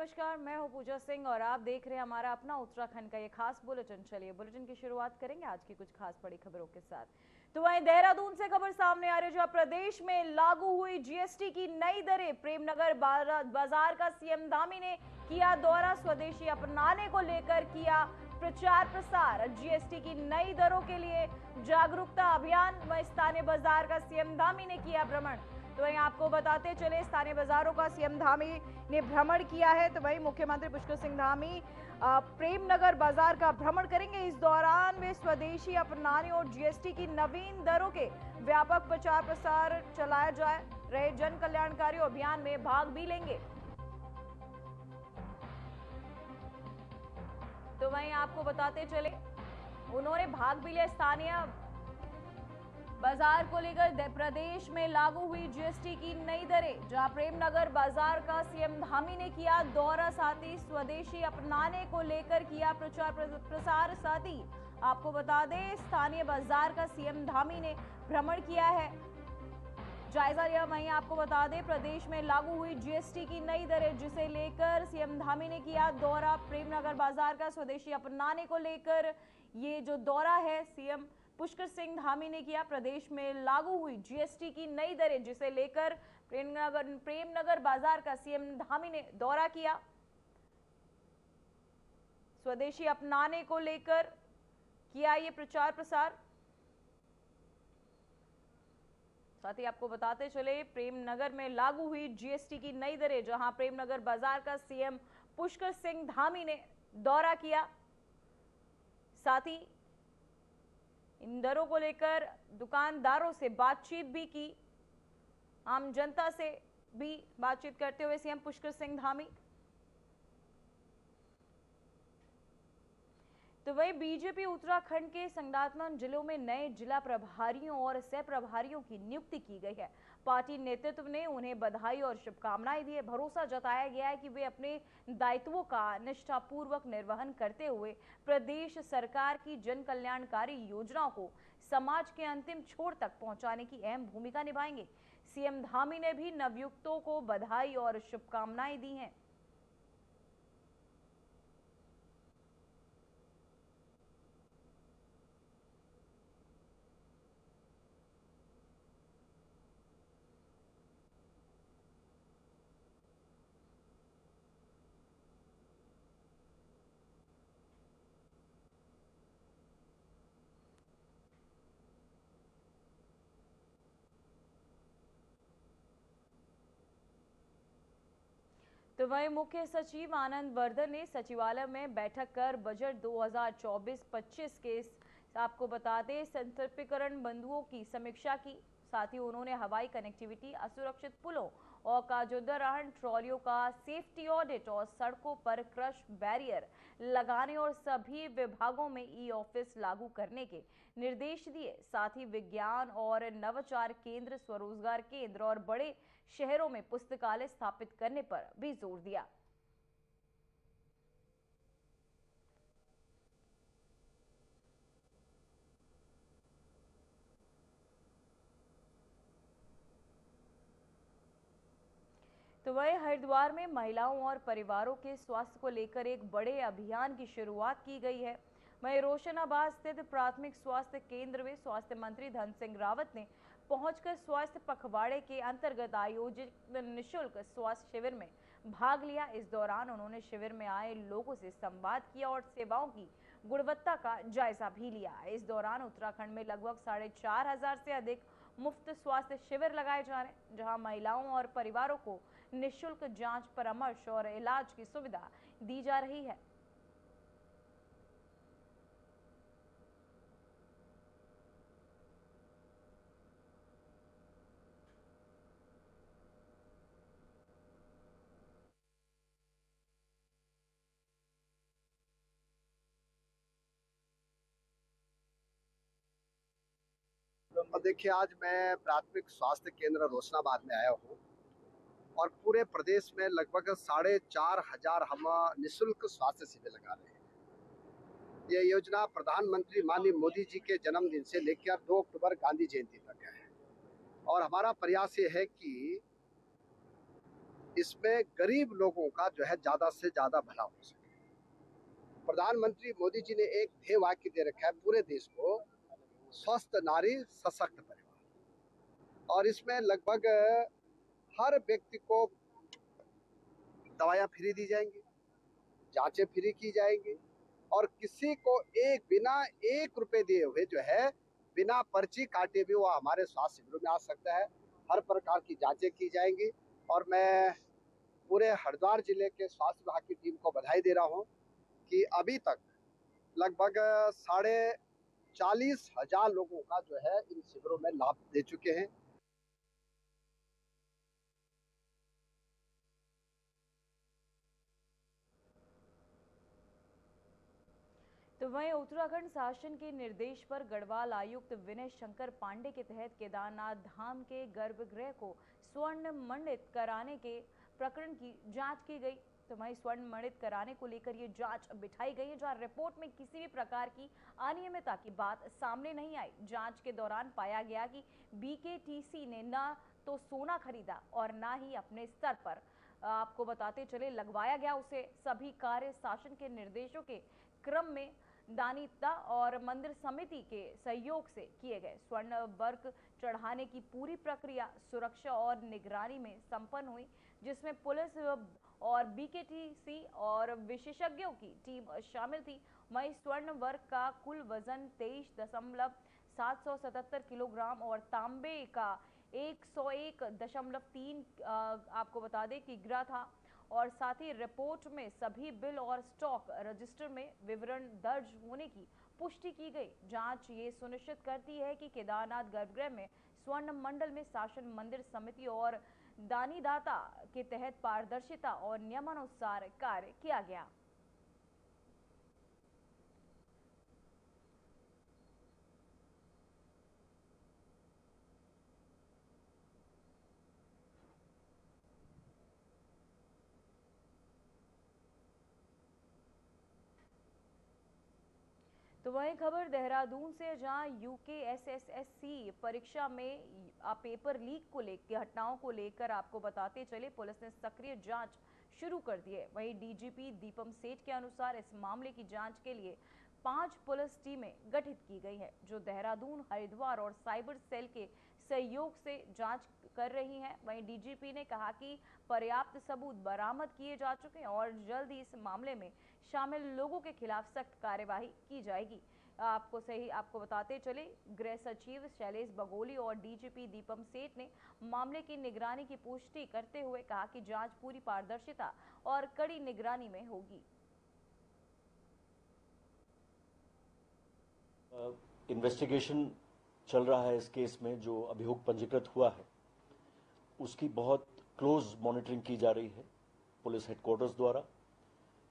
नमस्कार, मैं हूं पूजा सिंह और आप देख रहे हैं हमारा अपना उत्तराखंड का ये खास बुलेटिन। चलिए बुलेटिन की शुरुआत करेंगे आज की कुछ खास बड़ी खबरों के साथ। तो वहीं देहरादून से खबर सामने आ रही है, जहां प्रदेश में लागू हुई जीएसटी की नई दरें। प्रेमनगर बाजार का सीएम धामी ने किया दौरा, स्वदेशी अपनाने को लेकर किया प्रचार प्रसार। जीएसटी की नई दरों के लिए जागरूकता अभियान व स्थानीय बाजार का सीएम धामी ने किया भ्रमण। तो वहीं आपको बताते चले, स्थानीय बाजारों का सीएम धामी ने भ्रमण किया है। तो वहीं मुख्यमंत्री पुष्कर सिंह धामी प्रेमनगर बाजार का भ्रमण करेंगे। इस दौरान वे स्वदेशी अपनाने और जीएसटी की नवीन दरों के व्यापक प्रचार प्रसार चलाया जा रहे जन कल्याणकारी अभियान में भाग भी लेंगे। तो वहीं आपको बताते चले, उन्होंने भाग भी लिया स्थानीय बाजार को लेकर। प्रदेश में लागू हुई जीएसटी की नई दरें, जहां प्रेमनगर बाजार का सीएम धामी ने किया दौरा, साथ ही स्वदेशी अपनाने को लेकर किया प्रचार प्रसार। साथ ही आपको बता दें, स्थानीय बाजार का सीएम धामी ने भ्रमण किया है, जायजा लिया। वहीं आपको बता दें, प्रदेश में लागू हुई जीएसटी की नई दरें, जिसे लेकर सीएम धामी ने किया दौरा। प्रेमनगर बाजार का स्वदेशी अपनाने को लेकर ये जो दौरा है सीएम पुष्कर सिंह धामी ने किया। प्रदेश में लागू हुई जीएसटी की नई दरें, जिसे लेकर प्रेमनगर बाजार का सीएम धामी ने दौरा किया। स्वदेशी अपनाने को लेकर किया ये प्रचार प्रसार। साथ ही आपको बताते चले, प्रेमनगर में लागू हुई जीएसटी की नई दरें, जहां प्रेमनगर बाजार का सीएम पुष्कर सिंह धामी ने दौरा किया। साथ ही इन दरों को लेकर दुकानदारों से बातचीत भी की, आम जनता से भी बातचीत करते हुए सीएम पुष्कर सिंह धामी। तो वही बीजेपी उत्तराखंड के संगठनात्मक जिलों में नए जिला प्रभारियों और सह प्रभारियों की नियुक्ति की गई है। पार्टी नेतृत्व ने उन्हें बधाई और शुभकामनाएं दी है। भरोसा जताया गया है कि वे अपने दायित्वों का निष्ठापूर्वक निर्वहन करते हुए प्रदेश सरकार की जन कल्याणकारी योजनाओं को समाज के अंतिम छोर तक पहुंचाने की अहम भूमिका निभाएंगे। सीएम धामी ने भी नवयुक्तों को बधाई और शुभकामनाएं दी हैं। तो वहीं मुख्य सचिव आनंद वर्धन ने सचिवालय में बैठक कर बजट 2024-25 के आपको बता दें संतर्पीकरण बिंदुओं की समीक्षा की। साथ ही उन्होंने हवाई कनेक्टिविटी, असुरक्षित पुलों और काजोदराहन ट्रॉलियों का सेफ्टी ऑडिट और सड़कों पर क्रश बैरियर लगाने और सभी विभागों में ई ऑफिस लागू करने के निर्देश दिए। साथ ही विज्ञान और नवाचार केंद्र, स्वरोजगार केंद्र और बड़े शहरों में पुस्तकालय स्थापित करने पर भी जोर दिया। तो वही हरिद्वार में महिलाओं और परिवारों के स्वास्थ्य को लेकर एक बड़े अभियान की शुरुआत की गई है। वहीं रोशनाबाद स्थित प्राथमिक स्वास्थ्य केंद्र में स्वास्थ्य मंत्री धन सिंह रावत ने पहुंचकर स्वास्थ्य पखवाड़े के अंतर्गत आयोजित निःशुल्क स्वास्थ्य शिविर में भाग लिया। इस दौरान उन्होंने शिविर में आए लोगों से संवाद किया और सेवाओं की गुणवत्ता का जायजा भी लिया। इस दौरान उत्तराखंड में लगभग 4,500 से अधिक मुफ्त स्वास्थ्य शिविर लगाए जा रहे हैं, जहां महिलाओं और परिवारों को निःशुल्क जांच, परामर्श और इलाज की सुविधा दी जा रही है। देखिए, आज मैं प्राथमिक स्वास्थ्य केंद्र रोशनाबाद में आया हूँ और पूरे प्रदेश में लगभग 4,500 हम निःशुल्क स्वास्थ्य शिविर लगा रहे हैं। ये योजना प्रधानमंत्री माननीय मोदी जी के जन्मदिन से लेकर 2 अक्टूबर गांधी जयंती तक है और हमारा प्रयास ये है कि इसमें गरीब लोगों का जो है ज़्यादा से ज़्यादा भला हो सके। प्रधानमंत्री मोदी जी ने एक ध्येय वाक्य दे रखा है पूरे देश को, स्वस्थ नारी सशक्त परिवार, और इसमें लगभग हर व्यक्ति को दवाइयाँ फ्री दी जाएंगी, जांचें फ्री की जाएंगी, और किसी को बिना 1 रुपए दिए हुए जो है बिना पर्ची काटे भी वो हमारे स्वास्थ्य शिविरों में आ सकता है। हर प्रकार की जांचें की जाएंगी, और मैं पूरे हरिद्वार जिले के स्वास्थ्य विभाग की टीम को बधाई दे रहा हूं कि अभी तक लगभग 40,000 लोगों का जो है इन शिविरों में लाभ दे चुके हैं। तो वहीं उत्तराखंड शासन के निर्देश पर गढ़वाल आयुक्त विनय शंकर पांडे के तहत केदारनाथ धाम के गर्भगृह को स्वर्ण मंडित कराने के प्रकरण की जांच की गई। तो वहीं स्वर्ण मंडित कराने को लेकर ये जांच बिठाई गई है, जहां रिपोर्ट में किसी भी प्रकार की अनियमितता की बात सामने नहीं आई। जांच के दौरान पाया गया कि बीकेटीसी ने न तो सोना खरीदा और न ही अपने स्तर पर, आपको बताते चले, लगवाया गया उसे। सभी कार्य शासन के निर्देशों के क्रम में दानिता और मंदिर समिति के सहयोग से किए गए। स्वर्ण वर्क चढ़ाने की पूरी प्रक्रिया सुरक्षा और निगरानी में संपन्न हुई, जिसमें पुलिस और बीकेटीसी और विशेषज्ञों की टीम शामिल थी। वहीं स्वर्ण वर्क का कुल वजन 23,777 किलोग्राम और तांबे का 101.3 आपको बता दें कि गिरा था। और साथ ही रिपोर्ट में सभी बिल और स्टॉक रजिस्टर में विवरण दर्ज होने की पुष्टि की गई। जांच ये सुनिश्चित करती है कि केदारनाथ गर्भगृह में स्वर्ण मंडल में शासन, मंदिर समिति और दानीदाता के तहत पारदर्शिता और नियमानुसार कार्य किया गया। तो वही खबर देहरादून से, जहां यूकेएसएसएससी परीक्षा में पेपर लीक को लेकर घटनाओं को लेकर आपको बताते चले, पुलिस ने सक्रिय जांच शुरू कर दी है। वहीं डीजीपी दीपम सेठ के अनुसार इस मामले की जांच के लिए 5 पुलिस टीमें गठित की गई है, जो देहरादून, हरिद्वार और साइबर सेल के सहयोग से जांच कर रही हैं। वहीं डीजीपी ने कहा कि पर्याप्त सबूत बरामद किए जा चुके हैं और जल्द ही इस मामले में शामिल लोगों के खिलाफ सख्त कार्यवाही की जाएगी। आपको बताते चले, गृह सचिव शैलेश बगोली और डीजीपी दीपम सेठ ने मामले की निगरानी की पुष्टि करते हुए कहा कि जांच पूरी पारदर्शिता और कड़ी निगरानी में होगी। इन्वेस्टिगेशन चल रहा है इस केस में। जो अभियोग पंजीकृत हुआ है उसकी बहुत क्लोज मॉनिटरिंग की जा रही है पुलिस हेडक्वार्टर्स द्वारा।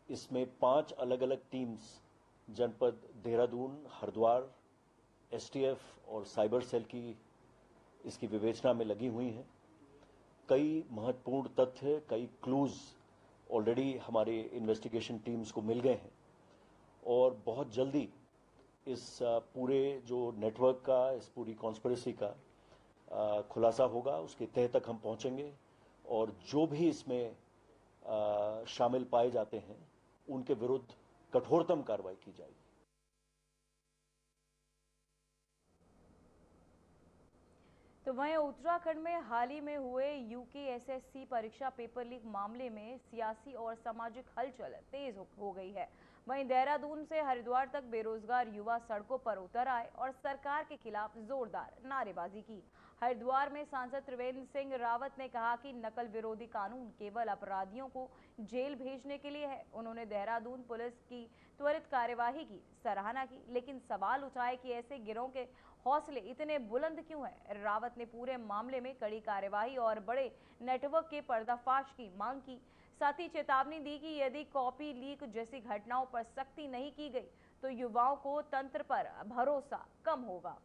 इसमें 5 अलग अलग टीम्स जनपद देहरादून, हरिद्वार, एसटीएफ और साइबर सेल की इसकी विवेचना में लगी हुई हैं। कई महत्वपूर्ण तथ्य, कई क्लूज ऑलरेडी हमारे इन्वेस्टिगेशन टीम्स को मिल गए हैं और बहुत जल्दी इस पूरे जो नेटवर्क का, इस पूरी कॉन्स्पिरेसी का खुलासा होगा। उसके तह तक हम पहुंचेंगे और जो भी इसमें शामिल पाए जाते हैं उनके विरुद्ध कठोरतम कार्रवाई की जाएगी। तो वहीं उत्तराखंड में हाल ही में हुए यूकेएसएससी परीक्षा पेपर लीक मामले में सियासी और सामाजिक हलचल तेज हो गई है। वहीं देहरादून से हरिद्वार तक बेरोजगार युवा सड़कों पर उतर आए और सरकार के खिलाफ जोरदार नारेबाजी की। हरिद्वार में सांसद त्रिवेंद्र सिंह रावत ने कहा कि नकल विरोधी कानून केवल अपराधियों को जेल भेजने के लिए है। उन्होंने देहरादून पुलिस की त्वरित कार्यवाही की सराहना की, लेकिन सवाल उठाए कि ऐसे गिरोह के हौसले इतने बुलंद क्यों हैं। रावत ने पूरे मामले में कड़ी कार्यवाही और बड़े नेटवर्क के पर्दाफाश की मांग की। साथ ही चेतावनी दी कि यदि कॉपी लीक जैसी घटनाओं पर सख्ती नहीं की गई तो युवाओं को तंत्र पर भरोसा कम होगा।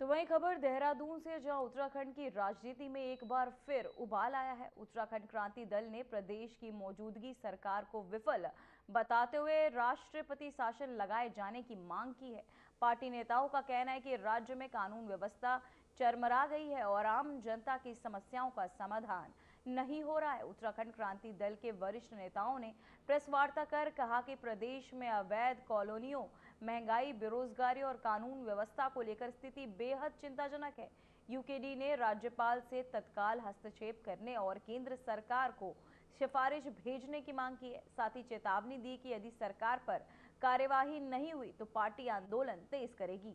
तो वहीं खबर देहरादून से, जहां उत्तराखंड की राजनीति में एक बार फिर उबाल आया है। उत्तराखंड क्रांति दल ने प्रदेश की मौजूदगी सरकार को विफल बताते हुए राष्ट्रपति शासन लगाए जाने की मांग की है। पार्टी नेताओं का कहना है कि राज्य में कानून व्यवस्था चरमरा गई है और आम जनता की समस्याओं का समाधान नहीं हो रहा है। उत्तराखंड क्रांति दल के वरिष्ठ नेताओं ने प्रेस वार्ता कर कहा कि प्रदेश में अवैध कॉलोनियों, महंगाई, बेरोजगारी और कानून व्यवस्था को लेकर स्थिति बेहद चिंताजनक है। यूकेडी ने राज्यपाल से तत्काल हस्तक्षेप करने और केंद्र सरकार को सिफारिश भेजने की मांग की है। साथ ही चेतावनी दी कि यदि सरकार पर कार्यवाही नहीं हुई तो पार्टी आंदोलन तेज करेगी।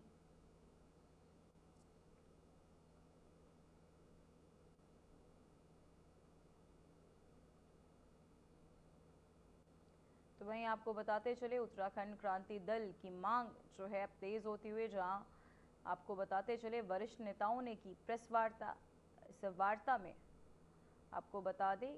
तो वहीं आपको बताते चले, उत्तराखंड क्रांति दल की मांग जो है अब तेज होती हुई, जहां आपको बताते चले वरिष्ठ नेताओं ने की प्रेस वार्ता। इस वार्ता में आपको बता दें,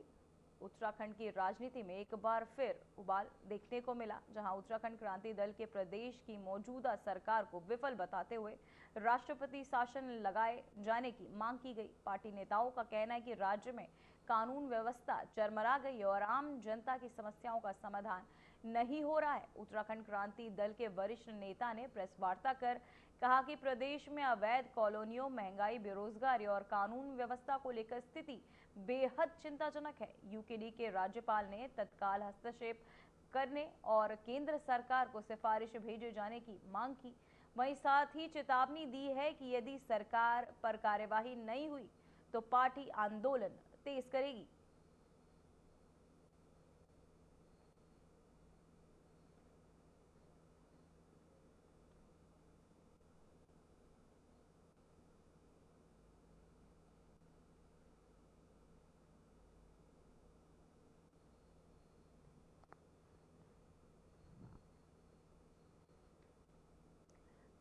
उत्तराखंड की राजनीति में एक बार फिर उबाल देखने को मिला, जहां उत्तराखंड क्रांति दल के प्रदेश की मौजूदा सरकार को विफल बताते हुए राष्ट्रपति शासन लगाए जाने की मांग की गई। पार्टी नेताओं का कहना है कि राज्य में कानून व्यवस्था चरमरा गई और आम जनता की समस्याओं का समाधान नहीं हो रहा है। उत्तराखंड क्रांति दल के वरिष्ठ नेता ने प्रेस वार्ता कर कहा कि प्रदेश में अवैध कॉलोनियों, महंगाई, बेरोजगारी और कानून व्यवस्था को लेकर स्थिति बेहद चिंताजनक है। यूकेडी के राज्यपाल ने तत्काल हस्तक्षेप करने और केंद्र सरकार को सिफारिश भेजे जाने की मांग की। वहीं साथ ही चेतावनी दी है कि यदि सरकार पर कार्यवाही नहीं हुई तो पार्टी आंदोलन तेज करेगी।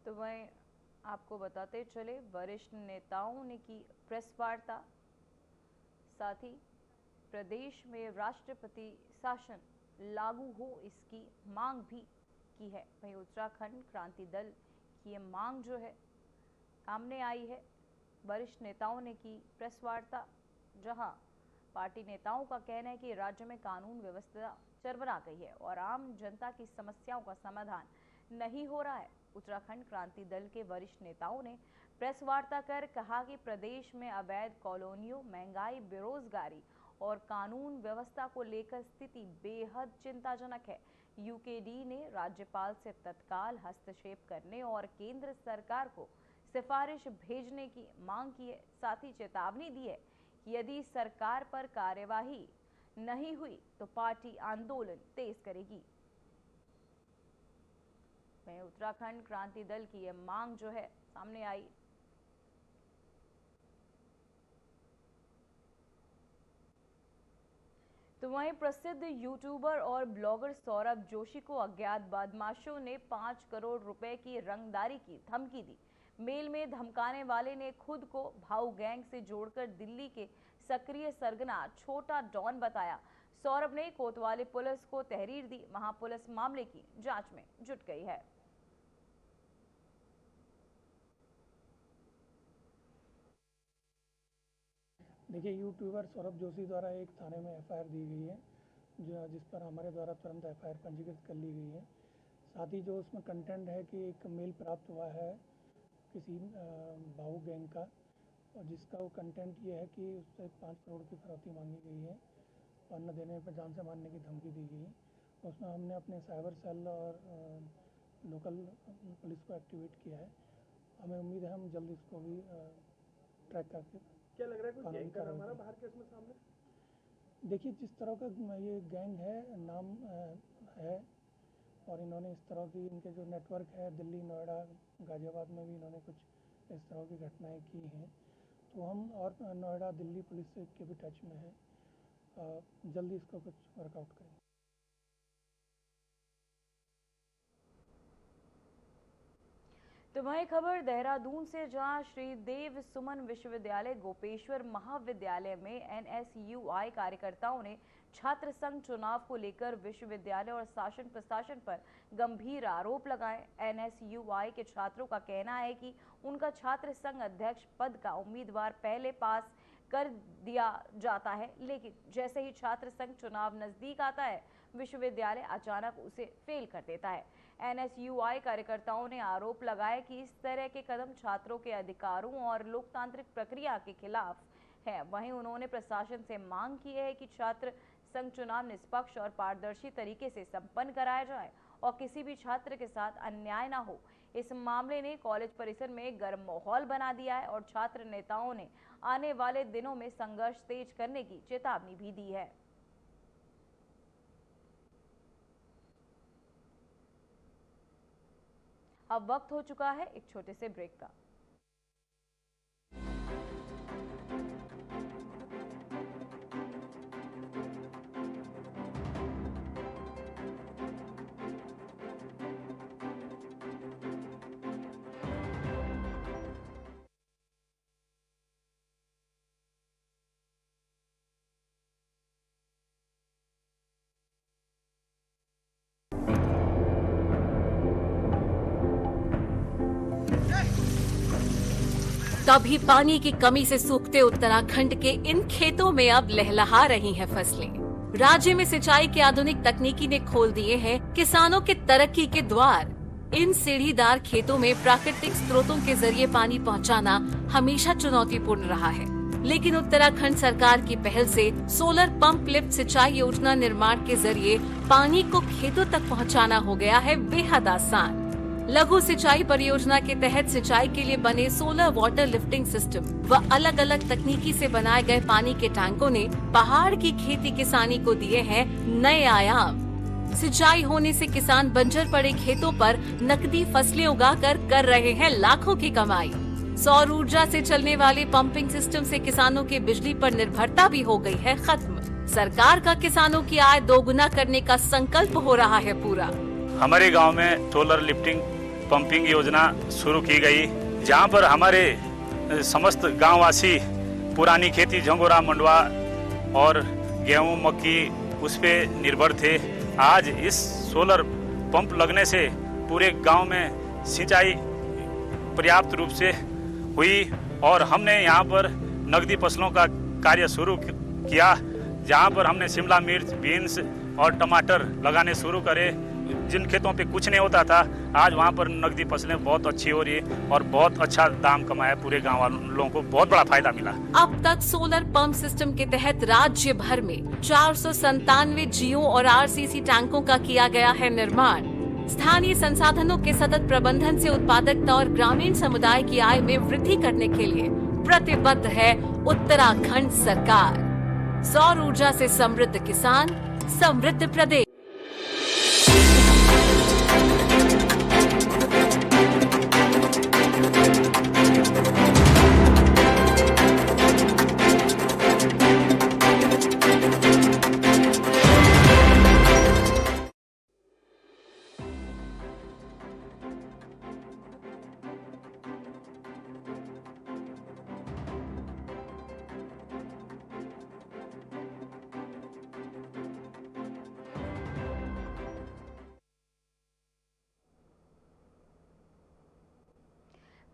तो वहीं आपको बताते चले, वरिष्ठ नेताओं ने की प्रेस वार्ता। साथ ही प्रदेश में राष्ट्रपति शासन लागू हो, इसकी मांग भी की है। वहीं उत्तराखंड क्रांति दल की ये मांग जो है सामने आई है। वरिष्ठ नेताओं ने की प्रेस वार्ता, जहां पार्टी नेताओं का कहना है कि राज्य में कानून व्यवस्था चरमरा गई है और आम जनता की समस्याओं का समाधान नहीं हो रहा है। उत्तराखंड क्रांति दल के वरिष्ठ नेताओं ने प्रेस वार्ता कर कहा कि प्रदेश में अवैध कॉलोनियों, महंगाई, बेरोजगारी और कानून व्यवस्था को लेकर स्थिति बेहद चिंताजनक है। यूकेडी ने राज्यपाल से तत्काल हस्तक्षेप करने और केंद्र सरकार को सिफारिश भेजने की मांग की है। साथ ही चेतावनी दी है कि यदि सरकार पर कार्यवाही नहीं हुई तो पार्टी आंदोलन तेज करेगी। वहीं उत्तराखंड क्रांति दल की यह मांग जो है सामने आई। तो वहीं प्रसिद्ध यूट्यूबर और ब्लॉगर सौरभ जोशी को अज्ञात बदमाशों ने 5 करोड़ रुपए की रंगदारी की धमकी दी। मेल में धमकाने वाले ने खुद को भाऊ गैंग से जोड़कर दिल्ली के सक्रिय सरगना छोटा डॉन बताया। सौरभ ने कोतवाली पुलिस को तहरीर दी। वहां पुलिस मामले की जांच में जुट गई है। देखिए, यूट्यूबर सौरभ जोशी द्वारा एक थाने में एफआईआर दी गई है, जो जिस पर हमारे द्वारा तुरंत एफआईआर पंजीकृत कर ली गई है। साथ ही जो उसमें कंटेंट है कि एक मेल प्राप्त हुआ है किसी भाऊ गैंग का, और जिसका वो कंटेंट ये है कि उससे 5 करोड़ की फिरौती मांगी गई है और न देने पर जान से मारने की धमकी दी गई है। उसमें हमने अपने साइबर सेल और लोकल पुलिस को एक्टिवेट किया है। हमें उम्मीद है हम जल्द इसको भी ट्रैक करके। क्या लग रहा है कोई गैंग का नाम आ रहा बाहर के इसमें सामने? देखिए, जिस तरह का ये गैंग है, नाम है, और इन्होंने इस तरह की, इनके जो नेटवर्क है दिल्ली, नोएडा, गाजियाबाद में भी इन्होंने कुछ इस तरह की घटनाएं की हैं। तो हम और नोएडा, दिल्ली पुलिस से के भी टच में है, जल्दी इसको कुछ वर्कआउट करेंगे। तो वही खबर देहरादून से, जहां श्री देव सुमन विश्वविद्यालय गोपेश्वर महाविद्यालय में एनएसयूआई कार्यकर्ताओं ने छात्र संघ चुनाव को लेकर विश्वविद्यालय और शासन प्रशासन पर गंभीर आरोप लगाए। एनएसयूआई के छात्रों का कहना है कि उनका छात्र संघ अध्यक्ष पद का उम्मीदवार पहले पास कर दिया जाता है, लेकिन जैसे ही छात्र संघ चुनाव नजदीक आता है विश्वविद्यालय अचानक उसे फेल कर देता है। एनएसयूआई कार्यकर्ताओं ने आरोप लगाया कि इस तरह के कदम छात्रों के अधिकारों और लोकतांत्रिक प्रक्रिया के खिलाफ है। वहीं उन्होंने प्रशासन से मांग की है कि छात्र संघ चुनाव निष्पक्ष और पारदर्शी तरीके से संपन्न कराया जाए और किसी भी छात्र के साथ अन्याय न हो। इस मामले ने कॉलेज परिसर में गर्म माहौल बना दिया है और छात्र नेताओं ने आने वाले दिनों में संघर्ष तेज करने की चेतावनी भी दी है। अब वक्त हो चुका है एक छोटे से ब्रेक का। कभी पानी की कमी से सूखते उत्तराखंड के इन खेतों में अब लहलहा रही हैं फसलें। राज्य में सिंचाई की आधुनिक तकनीकी ने खोल दिए हैं किसानों के तरक्की के द्वार। इन सीढ़ीदार खेतों में प्राकृतिक स्रोतों के जरिए पानी पहुंचाना हमेशा चुनौतीपूर्ण रहा है, लेकिन उत्तराखंड सरकार की पहल से सोलर पंप लिफ्ट सिंचाई योजना निर्माण के जरिए पानी को खेतों तक पहुंचाना हो गया है बेहद आसान। लघु सिंचाई परियोजना के तहत सिंचाई के लिए बने सोलर वाटर लिफ्टिंग सिस्टम व अलग अलग तकनीकी से बनाए गए पानी के टैंकों ने पहाड़ की खेती किसानी को दिए हैं नए आयाम। सिंचाई होने से किसान बंजर पड़े खेतों पर नकदी फसलें उगाकर कर रहे हैं लाखों की कमाई। सौर ऊर्जा से चलने वाले पंपिंग सिस्टम से किसानों की बिजली पर निर्भरता भी हो गई है खत्म। सरकार का किसानों की आय दोगुना करने का संकल्प हो रहा है पूरा। हमारे गांव में सोलर लिफ्टिंग पंपिंग योजना शुरू की गई, जहां पर हमारे समस्त गांववासी पुरानी खेती झंगोरा मंडवा और गेहूं मक्की उस पे निर्भर थे। आज इस सोलर पंप लगने से पूरे गांव में सिंचाई पर्याप्त रूप से हुई और हमने यहां पर नकदी फसलों का कार्य शुरू किया, जहां पर हमने शिमला मिर्च, बीन्स और टमाटर लगाने शुरू करे। जिन खेतों पे कुछ नहीं होता था, आज वहाँ पर नकदी फसलें बहुत अच्छी हो रही है और बहुत अच्छा दाम कमाया। पूरे गांव वालों को बहुत बड़ा फायदा मिला। अब तक सोलर पंप सिस्टम के तहत राज्य भर में 497 जियो और आरसीसी टैंकों का किया गया है निर्माण। स्थानीय संसाधनों के सतत प्रबंधन से उत्पादकता और ग्रामीण समुदाय की आय में वृद्धि करने के लिए प्रतिबद्ध है उत्तराखंड सरकार। सौर ऊर्जा से समृद्ध किसान, समृद्ध प्रदेश।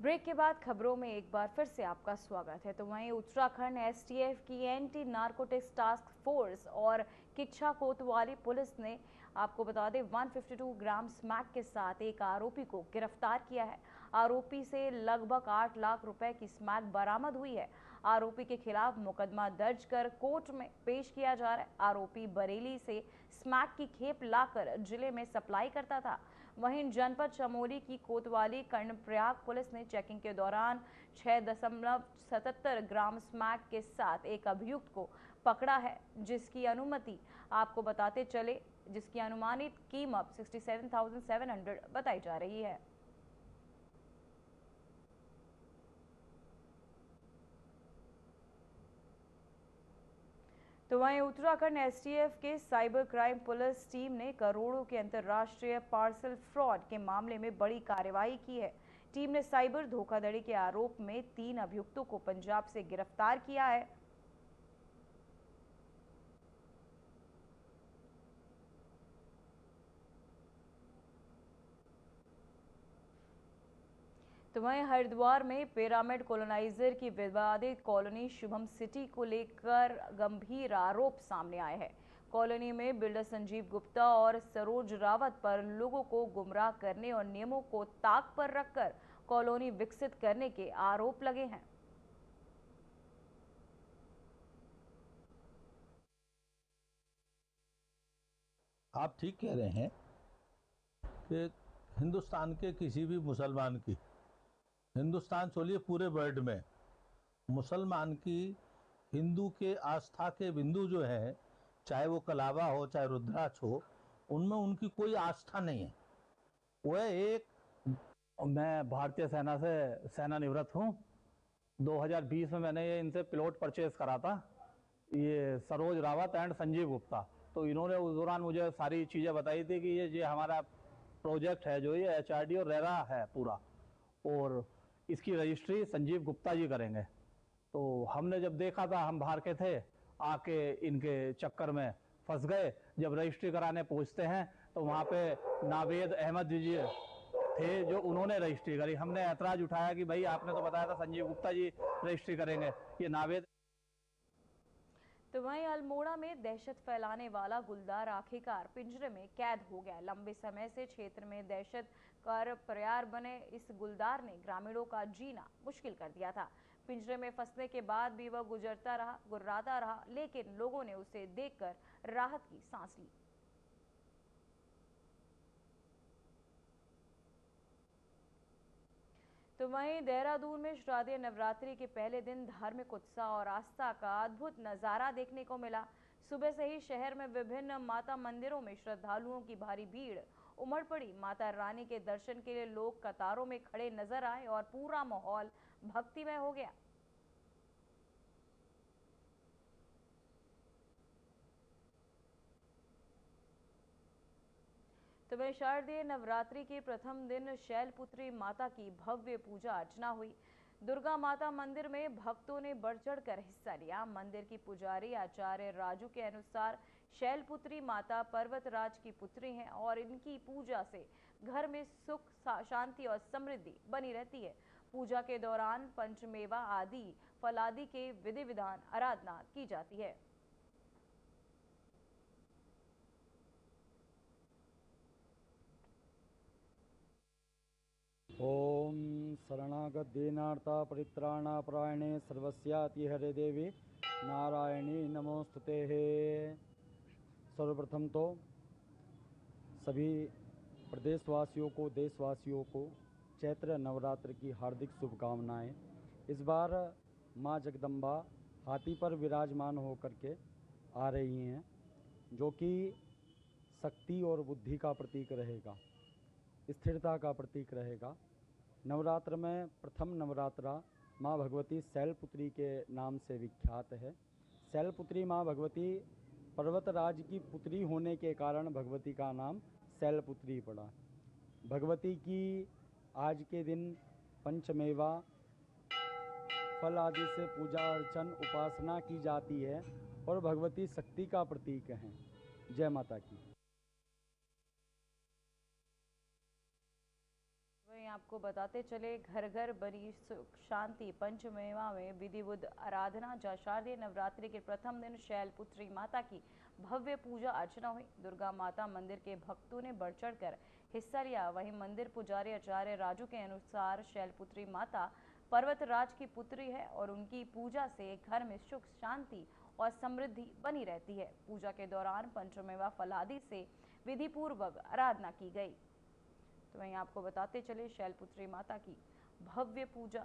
ब्रेक के बाद खबरों में एक बार फिर से आपका स्वागत है। तो वहीं उत्तराखंड एसटीएफ की एंटी नारकोटिक्स टास्क फोर्स और किच्छा कोतवाली पुलिस ने आपको बता दें 152 ग्राम स्मैक के साथ एक आरोपी को गिरफ्तार किया है। आरोपी से लगभग 8 लाख रुपए की स्मैक बरामद हुई है। आरोपी के खिलाफ मुकदमा दर्ज कर कोर्ट में पेश किया जा रहा है। आरोपी बरेली से स्मैक की खेप लाकर जिले में सप्लाई करता था। वहीं जनपद चमोली की कोतवाली कर्णप्रयाग पुलिस ने चेकिंग के दौरान 6.77 ग्राम स्मैक के साथ एक अभियुक्त को पकड़ा है, जिसकी अनुमानित कीमत 67,700 बताई जा रही है। तो वहीं उत्तराखंड एसटीएफ के साइबर क्राइम पुलिस टीम ने करोड़ों के अंतर्राष्ट्रीय पार्सल फ्रॉड के मामले में बड़ी कार्रवाई की है। टीम ने साइबर धोखाधड़ी के आरोप में 3 अभियुक्तों को पंजाब से गिरफ्तार किया है। तो वहीं हरिद्वार में पिरामिड कॉलोनाइजर की विवादित कॉलोनी शुभम सिटी को लेकर गंभीर आरोप सामने आए हैं। कॉलोनी में बिल्डर संजीव गुप्ता और सरोज रावत पर लोगों को गुमराह करने और नियमों को ताक पर रखकर कॉलोनी विकसित करने के आरोप लगे हैं। आप ठीक कह रहे हैं कि हिंदुस्तान के किसी भी मुसलमान की, हिंदुस्तान छोड़िए पूरे वर्ल्ड में, मुसलमान की हिंदू के आस्था के बिंदु जो है, चाहे वो कलावा हो चाहे रुद्राक्ष हो, उनमें उनकी कोई आस्था नहीं है। वह एक, मैं भारतीय सेना से सेना निवृत्त हूँ। 2020 में मैंने ये इनसे प्लॉट परचेज करा था, ये सरोज रावत एंड संजीव गुप्ता। तो इन्होंने उस दौरान मुझे सारी चीज़ें बताई थी कि ये हमारा प्रोजेक्ट है, जो ये HRD और रेरा है पूरा, और इसकी रजिस्ट्री संजीव गुप्ता जी करेंगे। तो हमने जब देखा था, हम बाहर के थे, आके इनके चक्कर में फंस गए। जब रजिस्ट्री कराने पहुंचते हैं तो वहाँ पे नावेद अहमद जी थे, जो उन्होंने रजिस्ट्री करी। हमने ऐतराज उठाया कि भाई आपने तो बताया था संजीव गुप्ता जी रजिस्ट्री करेंगे, ये नावेद। तो वहीं अल्मोड़ा में दहशत फैलाने वाला गुलदार आखिरकार पिंजरे में कैद हो गया। लंबे समय से क्षेत्र में दहशत का पर्याय बने इस गुलदार ने ग्रामीणों का जीना मुश्किल कर दिया था। पिंजरे में फंसने के बाद भी वह गुर्राता रहा, लेकिन लोगों ने उसे देखकर राहत की सांस ली। तो वहीं देहरादून में शारदीय नवरात्रि के पहले दिन धार्मिक उत्साह और आस्था का अद्भुत नजारा देखने को मिला। सुबह से ही शहर में विभिन्न माता मंदिरों में श्रद्धालुओं की भारी भीड़ उमड़ पड़ी। माता रानी के दर्शन के लिए लोग कतारों में खड़े नजर आए और पूरा माहौल भक्तिमय हो गया। तो वहीं शारदीय नवरात्रि के प्रथम दिन शैलपुत्री माता की भव्य पूजा अर्चना हुई। दुर्गा माता मंदिर में भक्तों ने बढ़ चढ़कर हिस्सा लिया। मंदिर की पुजारी आचार्य राजू के अनुसार शैलपुत्री माता पर्वतराज की पुत्री हैं और इनकी पूजा से घर में सुख, शांति और समृद्धि बनी रहती है। पूजा के दौरान पंचमेवा आदि फलादि के विधि विधान आराधना की जाती है। ओम शरणागत दीनार्ता परित्राणापरायणे सर्वस्याति हरे देवी नारायणी नमोस्तुते। सर्वप्रथम तो सभी प्रदेशवासियों को, देशवासियों को चैत्र नवरात्र की हार्दिक शुभकामनाएं। इस बार माँ जगदम्बा हाथी पर विराजमान होकर के आ रही हैं, जो कि शक्ति और बुद्धि का प्रतीक रहेगा, स्थिरता का प्रतीक रहेगा। नवरात्र में प्रथम नवरात्रा माँ भगवती शैलपुत्री के नाम से विख्यात है। शैलपुत्री माँ भगवती पर्वतराज की पुत्री होने के कारण भगवती का नाम शैलपुत्री पड़ा। भगवती की आज के दिन पंचमेवा फल आदि से पूजा अर्चन उपासना की जाती है और भगवती शक्ति का प्रतीक हैं। जय माता की। आपको बताते चले, घर घर बनी सुख शांति। पंचमेवा में विधिवत आराधना। जहाँ शारदीय नवरात्रि के प्रथम दिन शैलपुत्री माता की भव्य पूजा अर्चना हुई। दुर्गा माता मंदिर के भक्तों ने बढ़ चढ़कर हिस्सा लिया। वहीं मंदिर पुजारी आचार्य राजू के अनुसार शैलपुत्री माता पर्वतराज की पुत्री है और उनकी पूजा से घर में सुख, शांति और समृद्धि बनी रहती है। पूजा के दौरान पंचमेवा फलादि से विधि पूर्वक आराधना की गई। तो वहीं आपको बताते चले, शैलपुत्री माता की भव्य पूजा,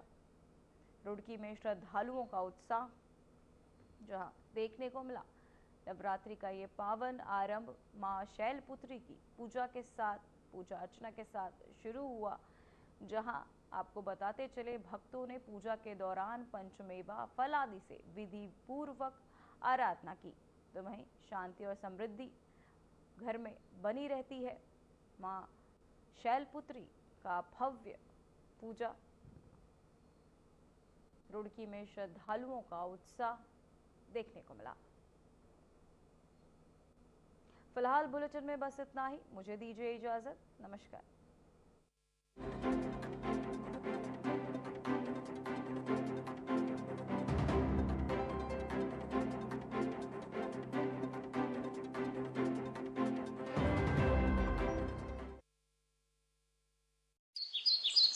रुड़की में श्रद्धालुओं का उत्साह जहां देखने को मिला। नवरात्रि का ये पावन आरंभ मां शैलपुत्री की पूजा के साथ, पूजा अर्चना के साथ शुरू हुआ। जहां आपको बताते चले, भक्तों ने पूजा के दौरान पंचमेवा फल आदि से विधि पूर्वक आराधना की। तो वहीं शांति और समृद्धि घर में बनी रहती है। मां शैलपुत्री का भव्य पूजा। रुड़की में श्रद्धालुओं का उत्साह देखने को मिला। फिलहाल बुलेटिन में बस इतना ही। मुझे दीजिए इजाजत। नमस्कार।